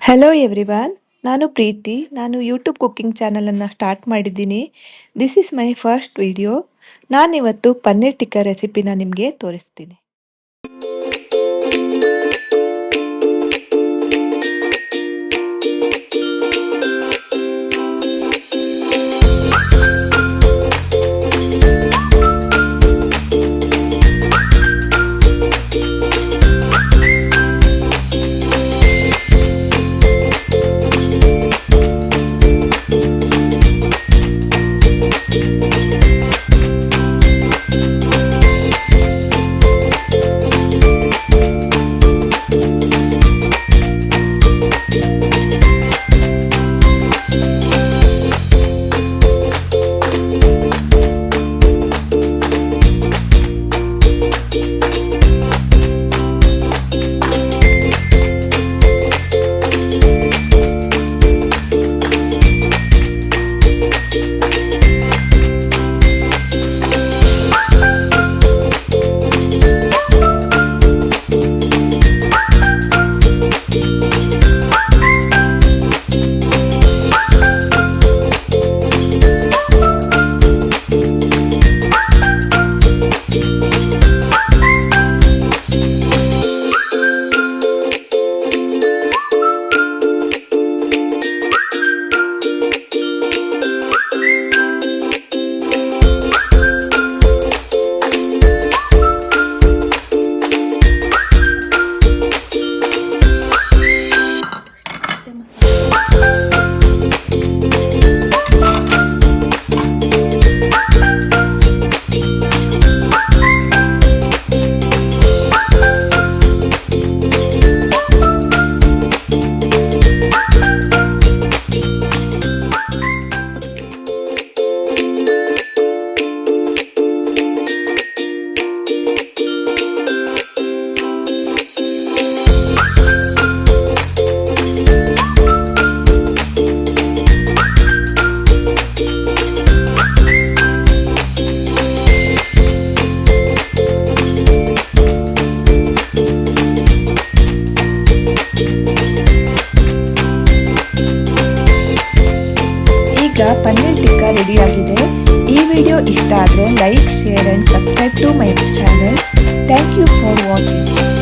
Hello everyone, ನಾನು ಪ್ರೀತಿ. ನಾನು YouTube cooking ಚಾನಲನ್ನು ಸ್ಟಾರ್ಟ್ ಮಾಡಿದ್ದೀನಿ. This is my first video. ನಾನಿವತ್ತು ಪನ್ನೀರ್ ಟಿಕ್ಕಾ ರೆಸಿಪಿನ ನಿಮಗೆ ತೋರಿಸ್ತೀನಿ. ಈಗ ಪನ್ನೀರ್ ಟಿಕ್ಕಾ ರೆಡಿಯಾಗಿದೆ. ಈ ವಿಡಿಯೋ ಇಷ್ಟ ಆದರೆ like, share and subscribe to my channel. Thank you for watching.